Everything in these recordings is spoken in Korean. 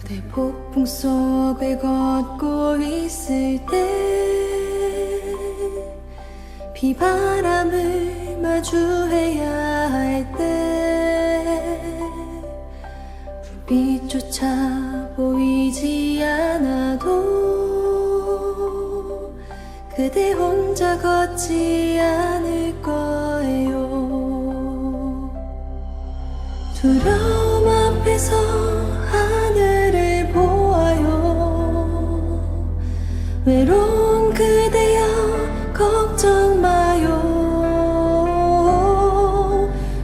내 폭풍 속을 걷고 있을 때 비바람을 마주해야 할 때 불빛조차 보이지 않아도 그대 혼자 걷지 않을 거예요. 두려움 앞에서 하늘을 보아요. 외로운 그대여 걱정 마요.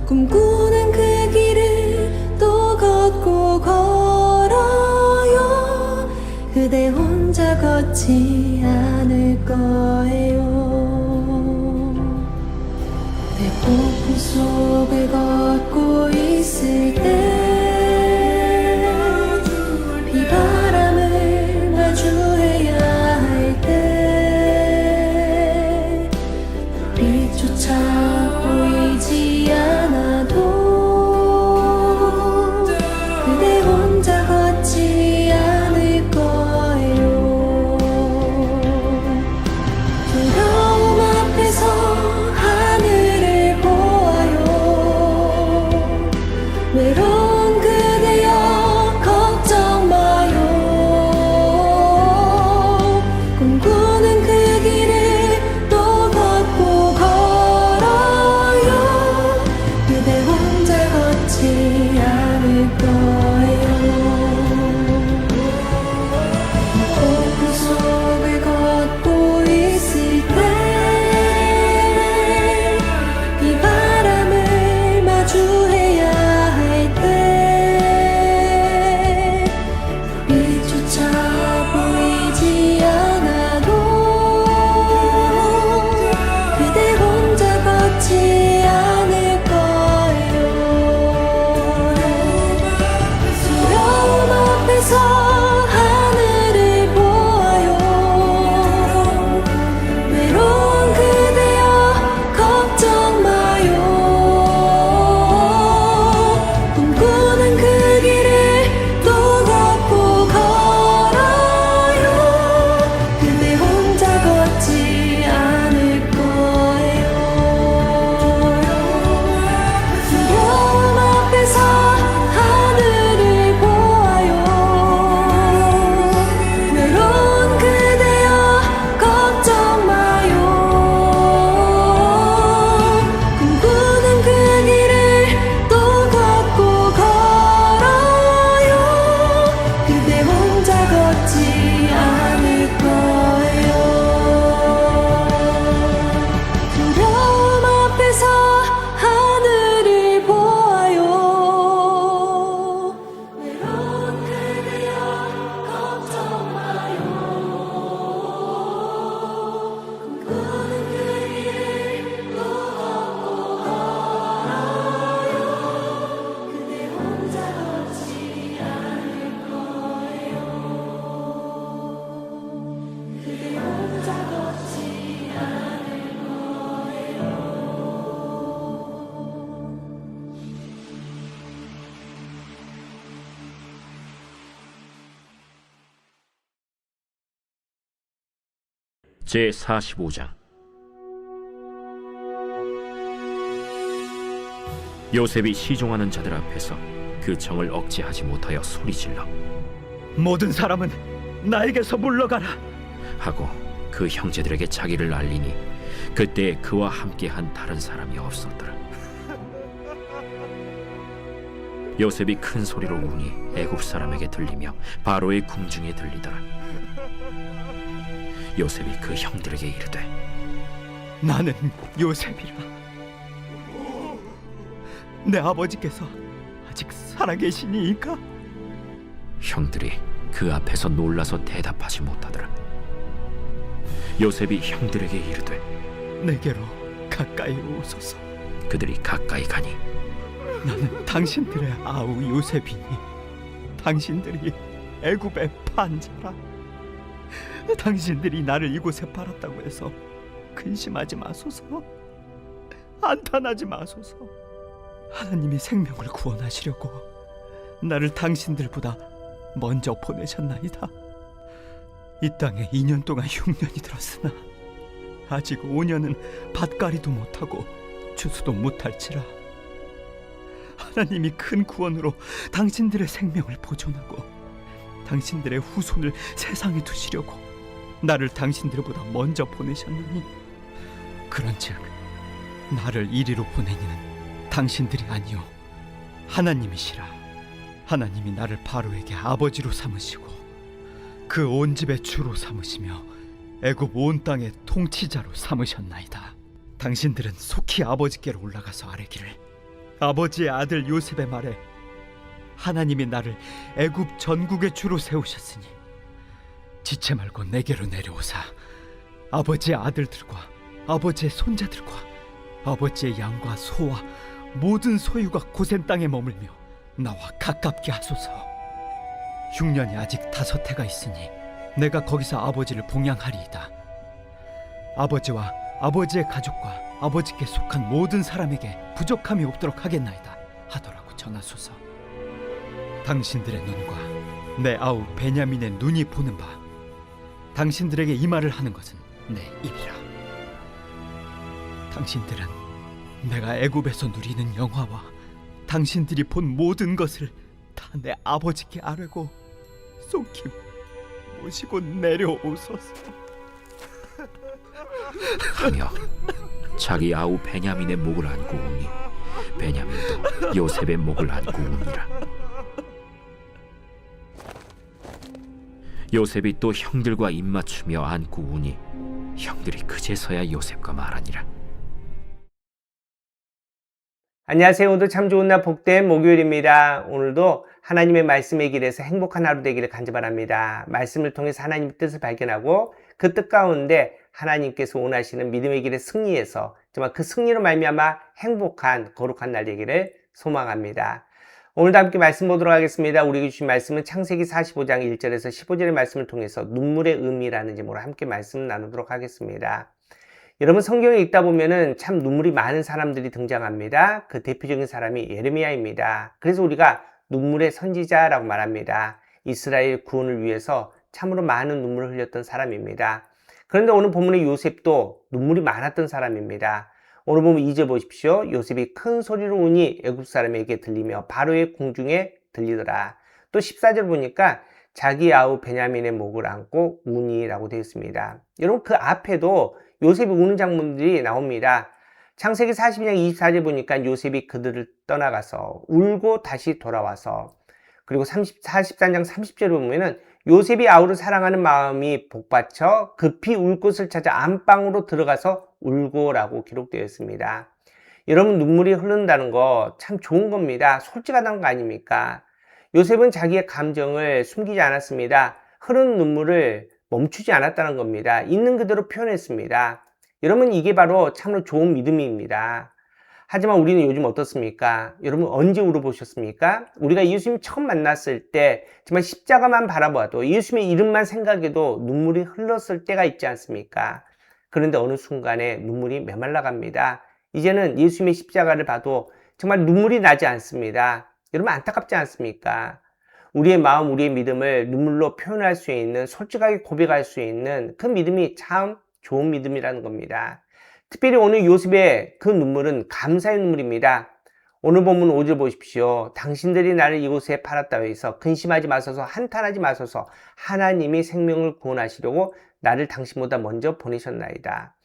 꿈꾸는 그 길을 또 걷고 걸어요. 그대 혼자 걷지 않을 거예요. 내 폭풍 속을 걷고 있을 때 비바람을 마주해야 할 때 빛조차 보이지 않아도 그대 혼자 걷지 않을 거예요. 두려움 앞에서 하늘을 보아요. 외로운 그대여 걱정 마요. 꿈꾸는 그 길을 또 걷고 걸어요. 그대 혼자 걷지 않을 거예요. 폭풍 속을 걷고 있을 때 비바람을 마주해야 할 때 빛조차 보이지 않아도 그대 혼자 걷지 않을 거예요. 두려움 앞에서 하늘을 보아요. 외로운 그대여 걱정 마요. 꿈꾸는 그 길을 또 걷고 걸어요. 그대 혼자 걷지 않을 거예요. 두려움 앞에서 하늘을 보아요. 외로운 그대여 걱정 마요. 꿈꾸는 그 길을 또 걷고 걸어요. 그대 혼자 걷지 않을 거예요. 두려움 앞에서 하늘을 보아요. 외로운 그대여 걱정 마요. 꿈꾸는 그 길을 또 걷고 걸어요. 그대 혼자 걷지 않을 거예요. 그대 혼자 걷지 않을 거예요. 제45장 요셉이 시종하는 자들 앞에서 그 정을 억제하지 못하여 소리질러 모든 사람은 나에게서 물러가라. 하고 그 형제들에게 자기를 알리니 그때 그와 함께한 다른 사람이 없었더라. 요셉이 큰 소리로 우니 애굽 사람에게 들리며 바로의 궁중에 들리더라. 요셉이 그 형들에게 이르되 나는 요셉이라. 내 아버지께서 아직 살아계시니이까? 형들이 그 앞에서 놀라서 대답하지 못하더라. 요셉이 형들에게 이르되 내게로 가까이 오소서. 그들이 가까이 가니 나는 당신들의 아우 요셉이니 당신들이 애굽의 판자라. 당신들이 나를 이곳에 팔았다고 해서 근심하지 마소서. 한탄하지 마소서. 하나님이 생명을 구원하시려고 나를 당신들보다 먼저 보내셨나이다. 이 땅에 2년 동안 흉년이 들었으나 아직 5년은 밭갈이도 못하고 추수도 못할지라. 하나님이 큰 구원으로 당신들의 생명을 보존하고 당신들의 후손을 세상에 두시려고 나를 당신들보다 먼저 보내셨나니, 그런즉 나를 이리로 보내니는 당신들이 아니요 하나님이시라. 하나님이 나를 바로에게 아버지로 삼으시고 그 온 집의 주로 삼으시며 애굽 온 땅의 통치자로 삼으셨나이다. 당신들은 속히 아버지께로 올라가서 아뢰기를, 아버지의 아들 요셉의 말에 하나님이 나를 애굽 전국의 주로 세우셨으니 지체 말고 내게로 내려오사 아버지의 아들들과 아버지의 손자들과 아버지의 양과 소와 모든 소유가 고센 땅에 머물며 나와 가깝게 하소서. 흉년이 아직 5해가 있으니 내가 거기서 아버지를 봉양하리이다. 아버지와 아버지의 가족과 아버지께 속한 모든 사람에게 부족함이 없도록 하겠나이다 하더라고 전하소서. 당신들의 눈과 내 아우 베냐민의 눈이 보는 바 당신들에게 이 말을 하는 것은 내 입이라. 당신들은 내가 애굽에서 누리는 영화와 당신들이 본 모든 것을 다 내 아버지께 아뢰고 속히 모시고 내려오소서. 하며 자기 아우 베냐민의 목을 안고 우니 베냐민도 요셉의 목을 안고 우니라. 요셉이 또 형들과 입맞추며 안고 우니 형들이 그제서야 요셉과 말하니라. 안녕하세요. 오늘도 참 좋은 날 복된 목요일입니다. 오늘도 하나님의 말씀의 길에서 행복한 하루 되기를 간절합니다. 말씀을 통해서 하나님의 뜻을 발견하고 그 뜻 가운데 하나님께서 원하시는 믿음의 길에 승리해서 정말 그 승리로 말미암아 행복한 거룩한 날 되기를 소망합니다. 오늘도 함께 말씀 보도록 하겠습니다. 우리에게 주신 말씀은 창세기 45장 1절에서 15절의 말씀을 통해서 눈물의 의미라는 제목으로 함께 말씀 나누도록 하겠습니다. 여러분, 성경에 읽다 보면은 참 눈물이 많은 사람들이 등장합니다. 그 대표적인 사람이 예레미야입니다. 그래서 우리가 눈물의 선지자라고 말합니다. 이스라엘 구원을 위해서 참으로 많은 눈물을 흘렸던 사람입니다. 그런데 오늘 본문의 요셉도 눈물이 많았던 사람입니다. 오늘 보면 2절 보십시오. 요셉이 큰 소리로 우니 애굽 사람에게 들리며 바로의 궁중에 들리더라. 또 14절 보니까 자기 아우 베냐민의 목을 안고 우니라고 되어 있습니다. 여러분, 그 앞에도 요셉이 우는 장면들이 나옵니다. 창세기 42장 24절 보니까 요셉이 그들을 떠나가서 울고 다시 돌아와서, 그리고 43장 30절을 보면은 요셉이 아우를 사랑하는 마음이 복받쳐 급히 울 곳을 찾아 안방으로 들어가서 울고라고 기록되어 있습니다. 여러분, 눈물이 흐른다는 거 참 좋은 겁니다. 솔직하다는 거 아닙니까? 요셉은 자기의 감정을 숨기지 않았습니다. 흐르는 눈물을 멈추지 않았다는 겁니다. 있는 그대로 표현했습니다. 여러분, 이게 바로 참으로 좋은 믿음입니다. 하지만 우리는 요즘 어떻습니까? 여러분, 언제 울어보셨습니까? 우리가 예수님 처음 만났을 때 정말 십자가만 바라봐도 예수님의 이름만 생각해도 눈물이 흘렀을 때가 있지 않습니까? 그런데 어느 순간에 눈물이 메말라갑니다. 이제는 예수님의 십자가를 봐도 정말 눈물이 나지 않습니다. 여러분, 안타깝지 않습니까? 우리의 마음, 우리의 믿음을 눈물로 표현할 수 있는, 솔직하게 고백할 수 있는 그 믿음이 참 좋은 믿음이라는 겁니다. 특별히 오늘 요셉의 그 눈물은 감사의 눈물입니다. 오늘 본문 5절 보십시오. 당신들이 나를 이곳에 팔았다 해서 근심하지 마소서, 한탄하지 마소서. 하나님이 생명을 구원하시려고 나를 당신보다 먼저 보내셨나이다.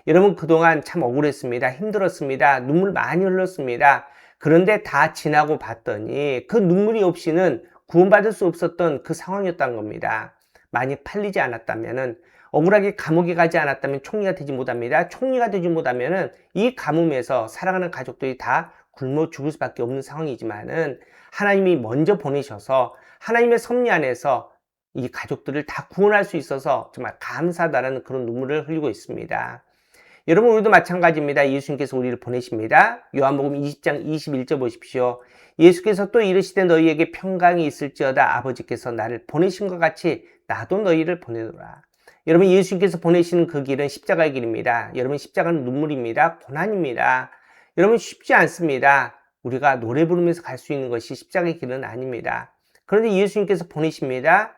여러분, 그동안 참 억울했습니다. 힘들었습니다. 눈물 많이 흘렸습니다. 그런데 다 지나고 봤더니 그 눈물이 없이는 구원받을 수 없었던 그 상황이었다는 겁니다. 만약 팔리지 않았다면은, 억울하게 감옥에 가지 않았다면 총리가 되지 못합니다. 총리가 되지 못하면은 이 가뭄에서 사랑하는 가족들이 다 굶어 죽을 수밖에 없는 상황이지만은 하나님이 먼저 보내셔서 하나님의 섭리 안에서 이 가족들을 다 구원할 수 있어서 정말 감사하다는 그런 눈물을 흘리고 있습니다. 여러분, 우리도 마찬가지입니다. 예수님께서 우리를 보내십니다. 요한복음 20장 21절 보십시오. 예수께서 또 이르시되 너희에게 평강이 있을지어다. 아버지께서 나를 보내신 것 같이 나도 너희를 보내노라. 여러분, 예수님께서 보내시는 그 길은 십자가의 길입니다. 여러분, 십자가는 눈물입니다. 고난입니다. 여러분, 쉽지 않습니다. 우리가 노래 부르면서 갈 수 있는 것이 십자가의 길은 아닙니다. 그런데 예수님께서 보내십니다.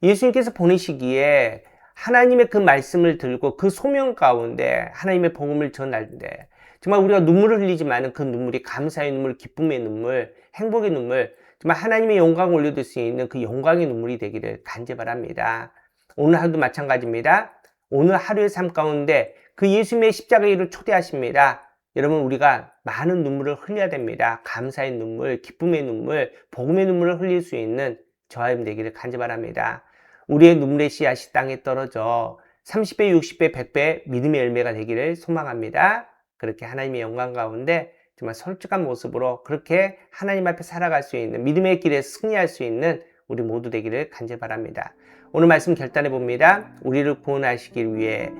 예수님께서 보내시기에 하나님의 그 말씀을 들고 그 소명 가운데 하나님의 복음을 전할 때 정말 우리가 눈물을 흘리지만 그 눈물이 감사의 눈물, 기쁨의 눈물, 행복의 눈물, 정말 하나님의 영광을 올려줄 수 있는 그 영광의 눈물이 되기를 간절히 바랍니다. 오늘 하루도 마찬가지입니다. 오늘 하루의 삶 가운데 그 예수님의 십자가의 일을 초대하십니다. 여러분, 우리가 많은 눈물을 흘려야 됩니다. 감사의 눈물, 기쁨의 눈물, 복음의 눈물을 흘릴 수 있는 저와 여러분 되기를 간절히 바랍니다. 우리의 눈물의 씨앗이 땅에 떨어져 30배, 60배, 100배 믿음의 열매가 되기를 소망합니다. 그렇게 하나님의 영광 가운데 정말 솔직한 모습으로 그렇게 하나님 앞에 살아갈 수 있는 믿음의 길에 승리할 수 있는 우리 모두 되기를 간절히 바랍니다. 오늘 말씀 결단해 봅니다. 우리를 구원하시기 위해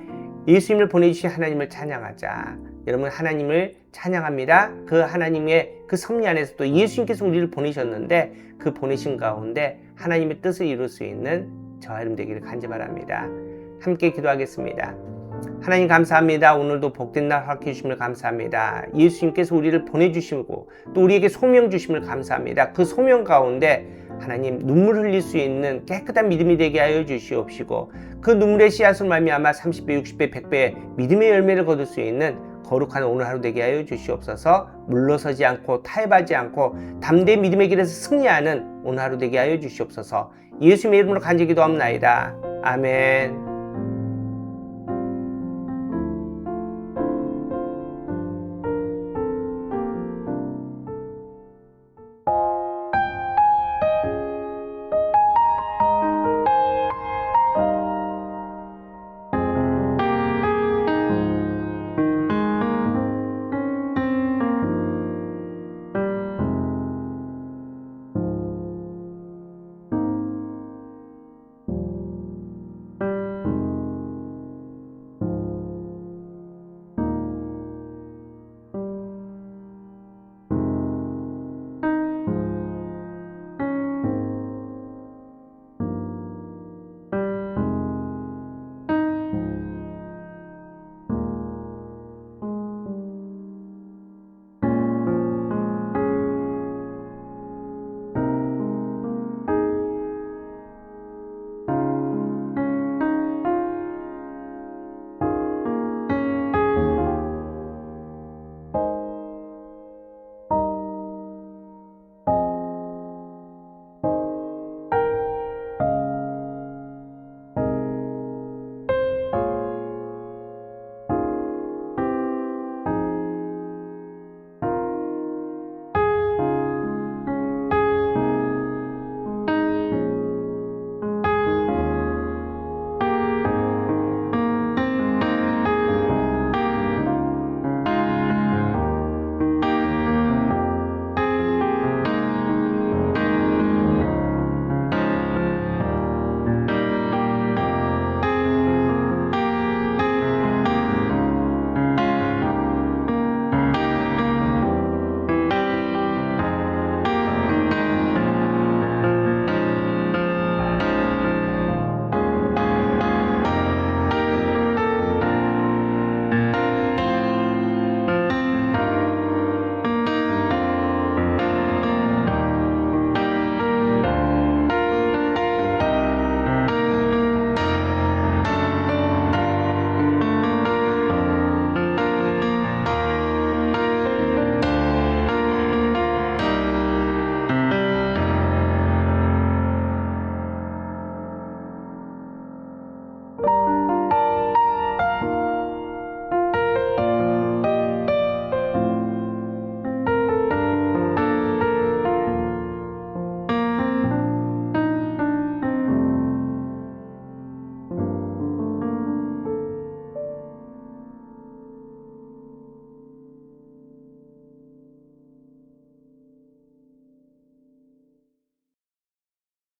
예수님을 보내주신 하나님을 찬양하자. 여러분, 하나님을 찬양합니다. 그 하나님의 그 섭리 안에서 또 예수님께서 우리를 보내셨는데 그 보내신 가운데 하나님의 뜻을 이룰 수 있는 저와 여러분 되기를 간절히 바랍니다. 함께 기도하겠습니다. 하나님 감사합니다. 오늘도 복된 날 허락해 주심을 감사합니다. 예수님께서 우리를 보내주시고 또 우리에게 소명 주심을 감사합니다. 그 소명 가운데 하나님 눈물 흘릴 수 있는 깨끗한 믿음이 되게 하여 주시옵시고 그 눈물의 씨앗을 말미암아 30배, 60배, 100배 믿음의 열매를 거둘 수 있는 거룩한 오늘 하루 되게 하여 주시옵소서. 물러서지 않고 타협하지 않고 담대히 믿음의 길에서 승리하는 오늘 하루 되게 하여 주시옵소서. 예수님의 이름으로 간절히 기도합나이다. 아멘.